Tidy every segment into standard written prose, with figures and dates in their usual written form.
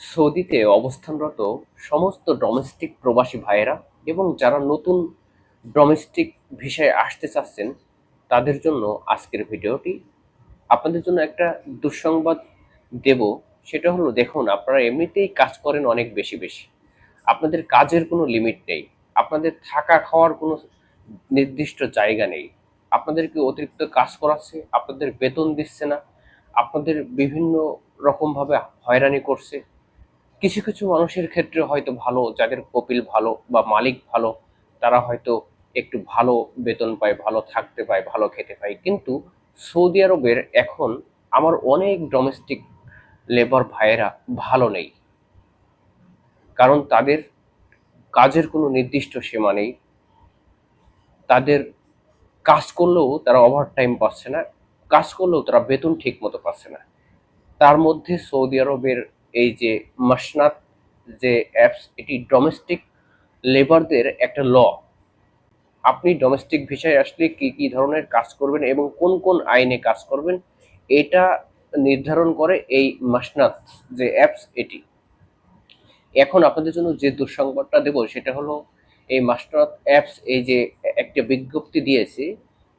সৌদিতে অবস্থানরত সমস্ত ডোমেস্টিক প্রবাসী ভাইয়েরা এবং যারা নতুন ডোমেস্টিক ভিসায় আসতে চাচ্ছেন তাদের জন্য আজকের ভিডিওটি। আপনাদের জন্য একটা দুঃসংবাদ দেব। সেটা হলো, দেখুন, আপনারা এমনিতেই কাজ করেন অনেক বেশি বেশি, আপনাদের কাজের কোনো লিমিট নেই, আপনাদের থাকা খাওয়ার কোনো নির্দিষ্ট জায়গা নেই, আপনাদেরকে অতিরিক্ত কাজ করাচ্ছে, আপনাদের বেতন দিচ্ছে না, আপনাদের বিভিন্ন রকমভাবে হয়রানি করছে। কিছু কিছু মানুষের ক্ষেত্রে হয়তো ভালো, যাদের কপিল ভালো বা মালিক ভালো, তারা হয়তো একটু ভালো বেতন পায়, ভালো থাকতে পায়, ভালো খেতে পায়। কিন্তু সৌদি আরবের এখন আমার অনেক ডোমেস্টিক লেবার ভাইয়েরা ভালো নেই, কারণ তাদের কাজের কোনো নির্দিষ্ট সীমা নেই। তাদের কাজ করলেও তারা ওভার টাইম পাচ্ছে না, কাজ করলেও তারা বেতন ঠিক মতো পাচ্ছে না। তার মধ্যে সৌদি আরবের এই যে মাসনাত যে অ্যাপস, এটি ডোমেস্টিক লেবারদের একটা ল। আপনি ডোমেস্টিক ভিসায় আসলে কি কি ধরনের কাজ করবেন এবং কোন কোন আইনে কাজ করবেন, এটা নির্ধারণ করে এই মাসনাত যে অ্যাপস এটি। এখন আপনাদের জন্য যে দুঃসংবাদটা দেব সেটা হলো, এই মাসনাত অ্যাপস এই যে একটা বিজ্ঞপ্তি দিয়েছে,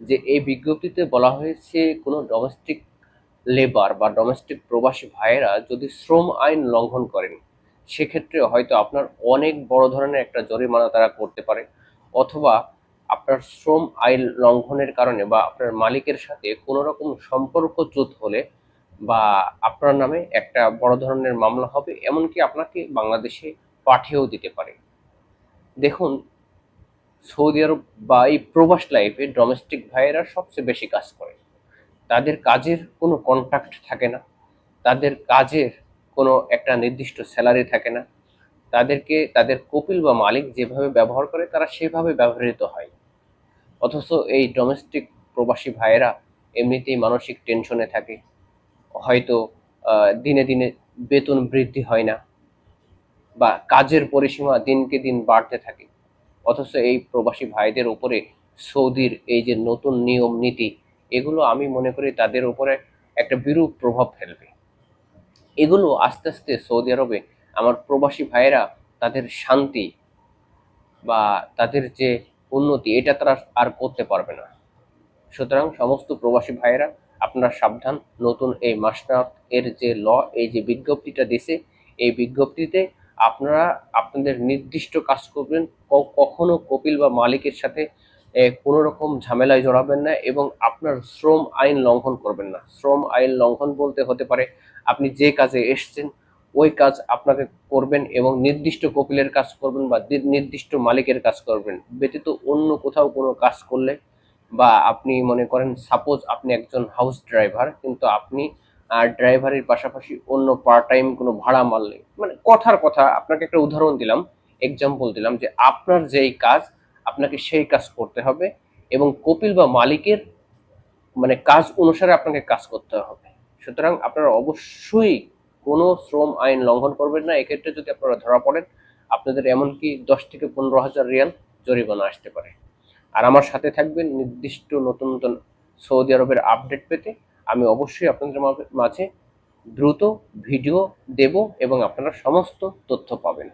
যে এই বিজ্ঞপ্তিতে বলা হয়েছে কোনো ডোমেস্টিক লেবার বা ডোমেস্টিক প্রবাসী ভাইয়েরা যদি শ্রম আইন লঙ্ঘন করেন, সেক্ষেত্রে হয়তো আপনার অনেক বড় ধরনের একটা জরিমানা তারা করতে পারে, অথবা আপনার শ্রম আইন লঙ্ঘনের কারণে বা আপনার মালিকের সাথে কোনো রকম সম্পর্কচ্যুত হলে বা আপনার নামে একটা বড় ধরনের মামলা হবে, এমনকি আপনাকে বাংলাদেশে পাঠিয়েও দিতে পারে। দেখুন, সৌদি আরব বা এই প্রবাস লাইফে ডোমেস্টিক ভাইয়েরা সবচেয়ে বেশি কাজ করে। তাদের কাজের কোনো কন্ট্রাক্ট থাকে না, তাদের কাজের কোনো একটা নির্দিষ্ট স্যালারি থাকে না, তাদেরকে তাদের কপিল বা মালিক যেভাবে ব্যবহার করে তারা সেভাবে ব্যবহৃত হয়। অথচ এই ডোমেস্টিক প্রবাসী ভাইয়েরা এমনিতেই মানসিক টেনশনে থাকে, হয়তো দিনে দিনে বেতন বৃদ্ধি হয় না বা কাজের পরিসীমা দিনকে দিন বাড়তে থাকে। অথচ এই প্রবাসী ভাইদের উপরে সৌদির এই যে নতুন নিয়ম নীতি, এগুলো আমি মনে করি তাদের উপরে একটা বিরূপ প্রভাব ফেলবে। এগুলো আস্তে আস্তে সৌদি আরবে আমার প্রবাসী ভাইয়েরা তাদের শান্তি বা তাদের যে উন্নতি, এটা তারা আর করতে পারবে না। সুতরাং সমস্ত প্রবাসী ভাইয়েরা আপনারা সাবধান। নতুন এই মাসনাত এর যে ল, এই যে বিজ্ঞপ্তিটা দিছে, এই বিজ্ঞপ্তিতে আপনারা আপনাদের নির্দিষ্ট কাজ করবেন, কখনো কপিল বা মালিকের সাথে কোনো রকম ঝামেলায় জড়াবেন না এবং আপনার শ্রম আইন লঙ্ঘন করবেন না। শ্রম আইন লঙ্ঘন বলতে হতে পারে আপনি যে কাজে এসছেন ওই কাজ আপনাকে করবেন এবং নির্দিষ্ট কপিলের কাজ করবেন বা নির্দিষ্ট মালিকের কাজ করবেন, ব্যতীত অন্য কোথাও কোনো কাজ করলে, বা আপনি মনে করেন সাপোজ আপনি একজন হাউস ড্রাইভার, কিন্তু আপনি ড্রাইভারের পাশাপাশি অন্য পার্ট টাইম কোনো ভাড়া মারলে, মানে কথার কথা আপনাকে একটা উদাহরণ দিলাম, এক্সাম্পল দিলাম, যে আপনার যেই কাজ আপনাকে সেই কাজ করতে হবে এবং কপিল বা মালিকের মানে কাজ অনুসারে আপনাকে কাজ করতে হবে। সুতরাং আপনারা অবশ্যই কোনো শ্রম আইন লঙ্ঘন করবেন না। এক্ষেত্রে যদি আপনারা ধরা পড়েন, আপনাদের এমনকি 10 থেকে 15 হাজার রিয়াল জরিমানা আসতে পারে। আর আমার সাথে থাকবেন নির্দিষ্ট নতুন নতুন সৌদি আরবের আপডেট পেতে। আমি অবশ্যই আপনাদের মাঝে দ্রুত ভিডিও দেব এবং আপনারা সমস্ত তথ্য পাবেন।